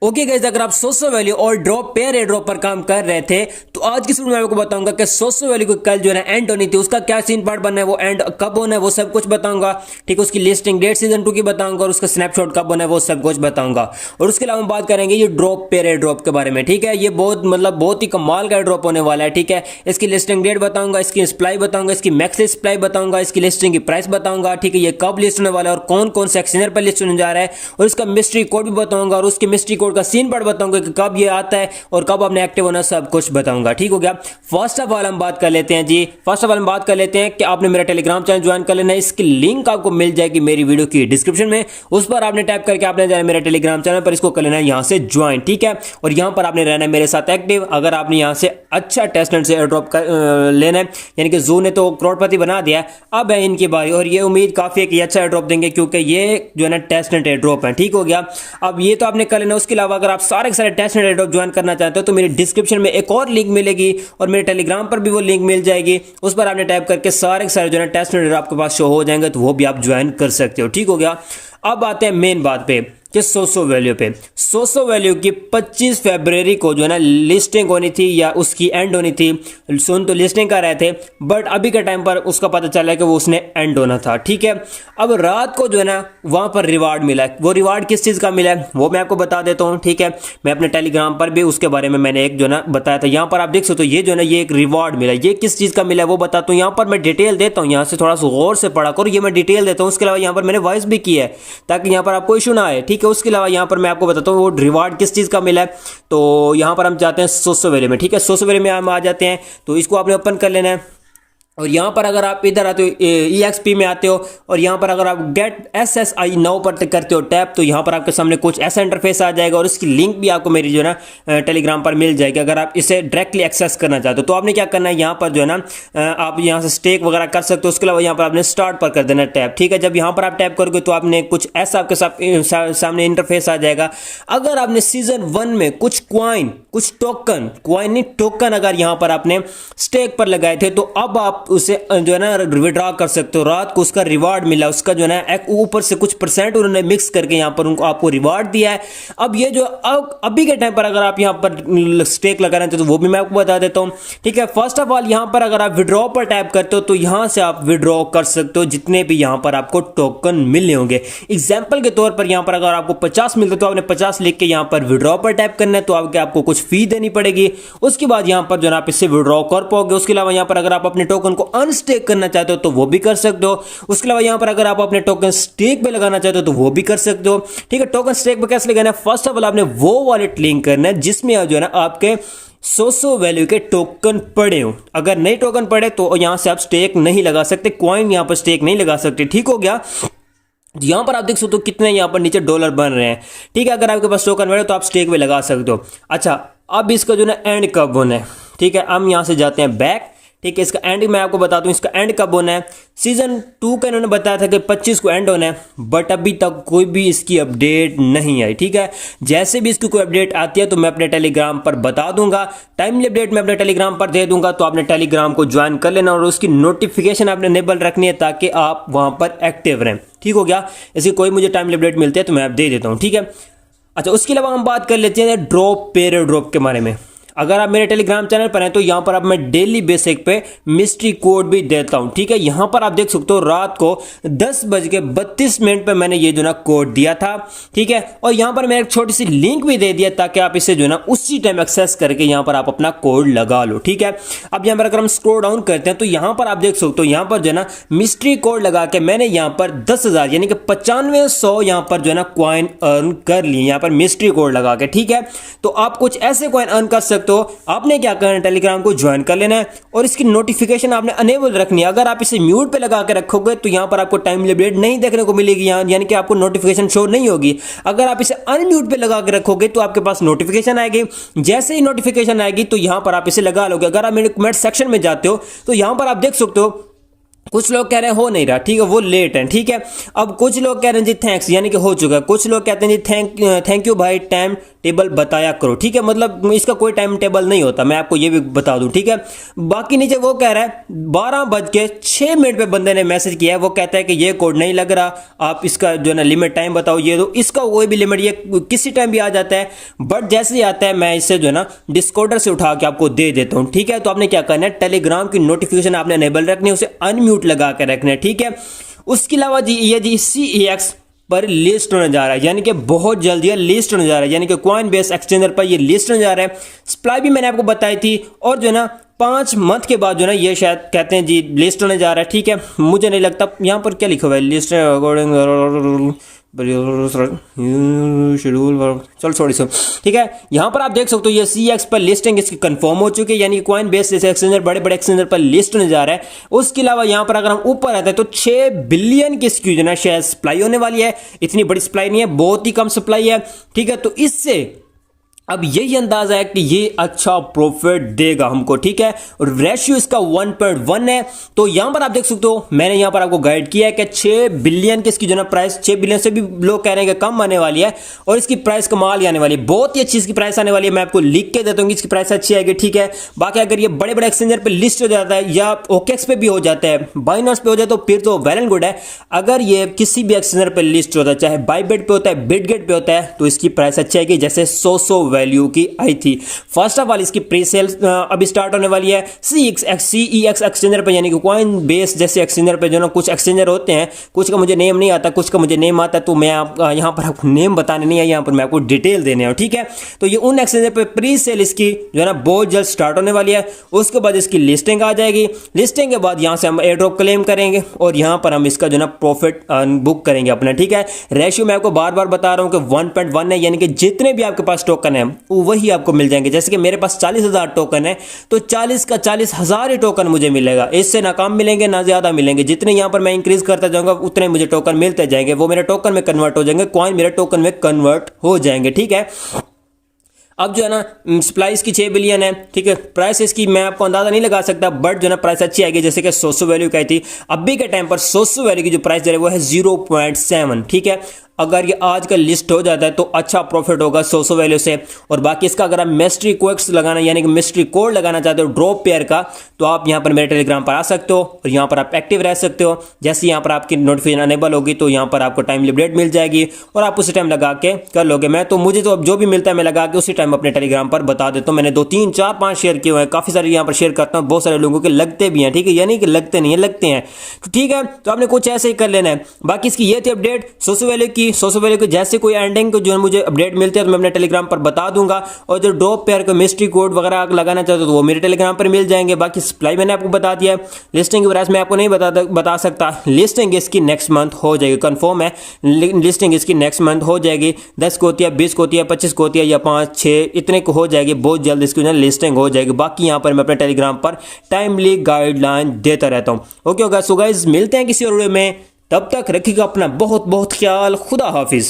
Okay guys, अगर आप सोसो value और ड्रॉप पेयर एयर ड्रॉप पर काम कर रहे थे तो आज की वीडियो में आपको बताऊंगा कि सोसो वैल्यू को कल जो है एंड होनी थी, उसका क्या सीन पार्ट बनना है, वो एंड कब होना है वो सब कुछ बताऊंगा। ठीक है, उसकी लिस्टिंग डेट सीजन 2 की बताऊंगा और उसका स्नैपशॉट कब होना है वो सब कुछ बताऊंगा। और उसके अलावा हम बात करेंगे ये ड्रॉप पेयर एयर ड्रॉप के बारे में। ठीक है, ये बहुत ही कमाल का ड्रॉप होने वाला है। ठीक है, इसकी लिस्टिंग डेट बताऊंगा, इसकी सप्लाई बताऊंगा, इसकी मैक्स सप्लाई बताऊंगा, इसकी लिस्टिंग की प्राइस बताऊंगा। ठीक है, ये कब लिस्ट होने वाला है और कौन कौन से एक्सचेंजर पर लिस्ट होने जा रहा है, और इसका मिस्ट्री कोड भी बताऊंगा और उसके मिस्ट्री कोड का सीन पार्ट बताऊंगा कि कब ये आता है और कब आपने एक्टिव होना, सब कुछ बताऊंगा। ठीक हो गया। फर्स्ट ऑफ ऑल हम बात कर लेते हैं कि आपने मेरा टेलीग्राम चैनल ज्वाइन कर लेना है। इसकी लिंक आपको मिल जाएगी मेरी वीडियो की डिस्क्रिप्शन में, उस पर आपने टैप करके आपने जाना मेरे टेलीग्राम चैनल पर, इसको कर लेना है यहां से ज्वाइन। ठीक है, और यहां पर आपने रहना है मेरे साथ एक्टिव। अगर आपने यहां से अच्छा टेस्टनेट से एयरड्रॉप लेना है, यानी कि जू ने तो करोड़पति बना दिया, अब है इनकी बारी और ये उम्मीद काफी है कि अच्छा एयरड्रॉप देंगे, क्योंकि ये जो है ना टेस्टनेट एयरड्रॉप है। ठीक हो गया, अब ये तो आपने कर लेना। उसके अलावा अगर आप सारे टेस्टनेट एयरड्रॉप ज्वाइन करना चाहते हो तो मेरी डिस्क्रिप्शन में एक और लिंक मिलेगी और मेरे टेलीग्राम पर भी वो लिंक मिल जाएगी, उस पर आपने टाइप करके सारे जो है टेस्टनेट एयरड्रॉप आपके पास शो हो जाएंगे, तो वो भी आप ज्वाइन कर सकते हो। ठीक हो गया। अब आते हैं मेन बात पे कि सोसो वैल्यू पे। सोसो वैल्यू की 25 फरवरी को जो है ना लिस्टिंग होनी थी या उसकी एंड होनी थी। सुन तो लिस्टिंग कर रहे थे, बट अभी के टाइम पर उसका पता चला कि वो उसने एंड होना था। ठीक है, अब रात को जो है ना वहां पर रिवार्ड मिला है। वो रिवार्ड किस चीज का मिला है वो मैं आपको बता देता हूं। ठीक है, मैं अपने टेलीग्राम पर भी उसके बारे में मैंने एक जो है ना बताया था। यहां पर आप देख सकते हो ये जो है ना ये एक रिवार्ड मिला, ये किस चीज का मिला है वो बताता हूँ। यहां पर मैं डिटेल देता हूँ, यहां से थोड़ा सा गौर से पढ़ा करो, ये मैं डिटेल देता हूँ। उसके अलावा यहां पर मैंने वॉइस भी की है ताकि यहां पर आपको इशू ना आए। ठीक है, उसके अलावा यहां पर मैं आपको बताता हूं वो रिवार्ड किस चीज का मिला है। तो यहां पर हम जाते हैं सोसो वैल्यू में। ठीक है, सोसो वैल्यू में हम आ जाते हैं, तो इसको आपने ओपन कर लेना है। और यहां पर अगर आप इधर आते हो EXP में आते हो और यहां पर अगर आप गेट SSI नाउ पर करते हो टैप, तो यहां पर आपके सामने कुछ ऐसा इंटरफेस आ जाएगा और इसकी लिंक भी आपको मेरी जो है ना टेलीग्राम पर मिल जाएगी। अगर आप इसे डायरेक्टली एक्सेस करना चाहते हो तो आपने क्या करना है, यहां पर जो है ना आप यहां से स्टेक वगैरह कर सकते हो। उसके अलावा यहां पर आपने स्टार्ट पर कर देना टैप। ठीक है, जब यहां पर आप टैप करोगे तो आपने कुछ ऐसा आपके सामने इंटरफेस आ जाएगा। अगर आपने सीजन 1 में कुछ कुछ टोकन नहीं टोकन अगर यहां पर आपने स्टेक पर लगाए थे, तो अब आप उसे जो है ना विड्रॉ कर सकते हो। रात को उसका रिवार्ड मिला, उसका जो है ना एक ऊपर से कुछ परसेंट उन्होंने मिक्स करके यहां पर उनको आपको रिवार्ड दिया है। अब ये जो अभी के टाइम पर अगर आप यहां पर स्टेक लगाना चाहते हो तो वो भी मैं आपको बता देता हूं। ठीक है, फर्स्ट ऑफ ऑल यहां पर अगर आप विड्रॉ पर टैप करते हो तो यहां से आप विड्रॉ कर सकते हो जितने भी यहां पर आपको टोकन मिले होंगे। एग्जाम्पल के तौर पर यहां पर अगर आपको 50 मिलते तो आपने 50 लिख के यहां पर विड्रॉ पर टैप करना है, तो आपको कुछ फी देनी पड़ेगी। उसके बाद यहां पर जो है आप इससे विड्रॉ कर पाओगे। उसके अलावा यहां पर अगर आप अपने टोकन को अनस्टेक करना चाहते हो तो वो भी कर सकते हो। उसके अलावा यहां पर अगर आप अपने टोकन स्टेक पे लगाना चाहते हो तो वो भी कर सकते हो। ठीक है, टोकन स्टेक पे कैसे लगाना है, फर्स्ट ऑफ ऑल आपने वो वॉलेट लिंक करना है जिसमें जो है ना आपके सोसो वैल्यू के टोकन पड़े हो। अगर नहीं टोकन पड़े तो यहां से आप स्टेक नहीं लगा सकते, कॉइन यहां पर स्टेक नहीं लगा सकते। ठीक हो गया। यहां पर आप देख सकते हो कितने यहां पर नीचे डॉलर बन रहे हैं। ठीक है, अगर आपके पास टोकन पड़े तो आप स्टेक पे लगा सकते हो। अच्छा, अब इसका जो है एंड कब होना है। ठीक है, हम यहां से जाते हैं बैक। ठीक है, इसका एंड मैं आपको बताता हूं, इसका एंड कब होना है। सीजन 2 का इन्होंने बताया था कि 25 को एंड होना है, बट अभी तक कोई भी इसकी अपडेट नहीं आई। ठीक है, जैसे भी इसकी कोई अपडेट आती है तो मैं अपने टेलीग्राम पर बता दूंगा, टाइमली अपडेट मैं अपने टेलीग्राम पर दे दूंगा। तो आपने टेलीग्राम को ज्वाइन कर लेना और उसकी नोटिफिकेशन आपने इनेबल रखनी है ताकि आप वहां पर एक्टिव रहें। ठीक हो गया, इसकी कोई मुझे टाइमली अपडेट मिलती है तो मैं आप दे देता हूं। ठीक है, अच्छा, उसके अलावा हम बात कर लेते हैं ड्रॉप पेयर ड्रॉप के बारे में। अगर आप मेरे टेलीग्राम चैनल पर हैं तो यहां पर अब मैं डेली बेसिक पे मिस्ट्री कोड भी देता हूं। ठीक है, यहां पर आप देख सकते हो रात को 10:32 पे मैंने ये जो ना कोड दिया था। ठीक है, और यहां पर मैंने एक छोटी सी लिंक भी दे दिया ताकि आप इसे जो ना उसी टाइम एक्सेस करके यहां पर आप अपना कोड लगा लो। ठीक है, अब यहां पर अगर हम स्क्रॉल डाउन करते हैं तो यहां पर आप देख सकते हो यहां पर जो ना मिस्ट्री कोड लगा के मैंने यहां पर 10,000 यानी कि 9500 यहां पर जो ना कॉइन अर्न कर लिए यहां पर मिस्ट्री कोड लगा के। ठीक है, तो आप कुछ ऐसे कॉइन अर्न कर सकते हो। आपने क्या करना है, टेलीग्राम को ज्वाइन कर लेना है और इसकी नोटिफिकेशन आपने अनेबल रखनी है। अगर आप इसे म्यूट पे लगा के रखोगे तो यहां पर आपको टाइमली अपडेट नहीं देखने को मिलेगी, यानी कि आपको नोटिफिकेशन शो नहीं होगी। अगर आप इसे अनम्यूट पे लगा के रखोगे तो आपके पास नोटिफिकेशन आएगी। जैसे ही नोटिफिकेशन आएगी तो यहां पर आप इसे लगा लोगे। अगर आप मेरे कमेंट सेक्शन में जाते हो तो यहां पर आप देख सकते हो कुछ लोग कह रहे हैं हो नहीं रहा, ठीक है, वो लेट है, ठीक है। अब कुछ लोग कह रहे हैं जी थैंक्स, यानी कि हो चुका है। कुछ लोग कहते हैं जी थैंक यू भाई, टाइम टेबल बताया करो, ठीक है। मतलब इसका कोई टाइम टेबल नहीं होता, मैं आपको ये भी बता दूं, ठीक है। बाकी नीचे वो कह रहा है 12:06 पे बंदे ने मैसेज किया है, वो कहता है कि ये कोड नहीं लग रहा, आप इसका जो है ना लिमिट टाइम बताओ, ये दो। इसका कोई भी लिमिट ये किसी टाइम भी आ जाता है, बट जैसे ही आता है मैं इसे जो है ना डिस्कॉर्डर से उठा के आपको दे देता हूँ, ठीक है। तो आपने क्या करना है, टेलीग्राम की नोटिफिकेशन आपने एनेबल रखनी है, उसे अनम्यूट लगा के रखना है, ठीक है। उसके अलावा जी ये जी CEX पर लिस्ट होने जा रहा है, यानी कि बहुत जल्दी ये लिस्ट होने जा रहा है, यानी कि कॉइनबेस एक्सचेंजर पर ये लिस्ट होने जा रहा है। सप्लाई भी मैंने आपको बताई थी, और जो है ना 5 मंथ के बाद जो है ना ये शायद कहते हैं जी लिस्ट होने जा रहा है, ठीक है। मुझे नहीं लगता, यहाँ पर क्या लिखा हुआ है, लिस्ट अकॉर्डिंग शेड्यूल, चलो सॉरी सर, ठीक है। यहाँ पर आप देख सकते हो ये CEX पर लिस्टिंग इसकी कंफर्म हो चुकी है, यानी कॉइनबेस जैसे एक्सचेंजर बड़े बड़े एक्सचेंजर पर लिस्ट होने जा रहा है। उसके अलावा यहाँ पर अगर हम ऊपर आते हैं तो 6 बिलियन की इसकी जो है ना शायद सप्लाई होने वाली है। इतनी बड़ी सप्लाई नहीं है, बहुत ही कम सप्लाई है, ठीक है। तो इससे अब यही अंदाजा है कि ये अच्छा प्रॉफिट देगा हमको, ठीक है। और रेशियो इसका 1.1 है। तो यहां पर आप देख सकते हो, मैंने यहां पर आपको गाइड किया है कि 6 बिलियन की इसकी जो ना प्राइस, 6 बिलियन से भी लोग कह रहे हैं कि कम आने वाली है, और इसकी प्राइस कमाल आने वाली है, बहुत ही अच्छी इसकी प्राइस आने वाली है। मैं आपको लिख के देता हूँ कि इसकी प्राइस अच्छी आएगी, ठीक है। बाकी अगर ये बड़े बड़े एक्सचेंजर पे लिस्ट हो जाता है या OKX पे भी हो जाता है, बाइनांस पे हो जाए, तो फिर तो वेल एंड गुड है। अगर ये किसी भी एक्सचेंजर पे लिस्ट होता है, चाहे बाइबिट पे होता है, बिटगेट पे होता है, तो इसकी प्राइस अच्छी आएगी, जैसे सोसो वैल्यू की आई थी। फर्स्ट ऑफ ऑल इसकी प्री सेल अभी स्टार्ट होने वाली है CEX एक्सचेंजर पे, यानी कि कॉइन बेस जैसे एक्सचेंजर पे जो ना कुछ एक्सचेंजर होते हैं, कुछ का मुझे नेम नहीं आता, कुछ का मुझे नेम आता है, तो मैं यहाँ पर आपको नेम बताने नहीं है, यहाँ पर मैं आपको डिटेल देने हैं, ठीक है। तो ये उन एक्सचेंजर पे प्री सेल इसकी जो है ना बहुत जल्द स्टार्ट होने वाली है। उसके बाद इसकी लिस्टिंग आ जाएगी, लिस्टिंग के बाद यहाँ से हम एयर ड्रॉप क्लेम करेंगे, और यहाँ पर हम इसका जो ना प्रॉफिट बुक करेंगे अपना, ठीक है। रेशियो मैं आपको बार बार बता रहा हूँ कि 1.1 है, यानी कि जितने भी आपके पास टोकन है वही आपको मिल जाएंगे। जैसे कि मेरे पास 40,000 टोकन है, तो 40 का 40,000 ही टोकन मुझे मिलेगा, इससे ना कम मिलेंगे ना ज्यादा मिलेंगे। जितने यहां पर मैं इंक्रीज करता जाऊंगा उतने मुझे टोकन मिलते जाएंगे, वो मेरे टोकन में कन्वर्ट हो जाएंगे, कॉइन मेरे टोकन में कन्वर्ट हो जाएंगे, ठीक है। अब जो है ना सप्लाई इसकी 6 बिलियन है, ठीक है। प्राइस इसकी मैं आपको अंदाजा नहीं लगा सकता, बट जो है ना प्राइस अच्छी आएगी, जैसे कि सोसो वैल्यू कही थी। अभी के टाइम पर सोसो वैल्यू की जो प्राइस दे रही है वो है 0.7, ठीक है। अगर ये आज का लिस्ट हो जाता है तो अच्छा प्रॉफिट होगा सोसो वैल्यू से। और बाकी इसका अगर आप मिस्ट्री कोएक्स लगाना, यानी कि मिस्ट्री कोड लगाना चाहते हो ड्रॉप पेयर का, तो आप यहाँ पर मेरे टेलीग्राम पर आ सकते हो, और यहाँ पर आप एक्टिव रह सकते हो। जैसे यहाँ पर आपकी नोटिफिकेशन अनेबल होगी तो यहाँ पर आपको टाइम लिमिट मिल जाएगी, और आप उसी टाइम लगा के कर लोगे। मैं तो मुझे तो अब जो भी मिलता है मैं लगा के उसी टाइम अपने टेलीग्राम पर बता देता हूँ। मैंने 2 3 4 5 शेयर किए हुए हैं, काफी सारे यहाँ पर शेयर करता हूँ, बहुत सारे लोगों के लगते भी हैं, ठीक है, यानी कि लगते नहीं है, लगते हैं, तो ठीक है। तो आपने कुछ ऐसे ही कर लेना है। बाकी इसकी ये थी अपडेट सोसो वैल्यू की। सोसो वैल्यू की जैसे कोई एंडिंग को जो है मुझे अपडेट मिलती है तो मैं अपने टेलीग्राम पर बता दूंगा, और जो ड्रॉप पेयर का मिस्ट्री कोड वगैरह लगाना चाहते हो तो वो मेरे टेलीग्राम पर मिल जाएंगे। बाकी सप्लाई मैंने आपको बता दिया है, लिस्टिंग की प्राइस मैं आपको नहीं बता सकता। लिस्टिंग इसकी नेक्स्ट मंथ हो जाएगी, कंफर्म है, लिस्टिंग इसकी नेक्स्ट मंथ हो जाएगी। 10 को होती है, 20 को होती है, 25 को होती है, या 5 6 इतने को हो जाएगी, बहुत जल्द इसकी लिस्टिंग हो जाएगी। बाकी यहाँ पर मैं अपने टेलीग्राम पर टाइमली गाइडलाइन देता रहता हूँ। ओके सो गाइस, मिलते हैं किसी और वीडियो में, तब तक रखिएगा अपना बहुत बहुत ख्याल। खुदा हाफिज।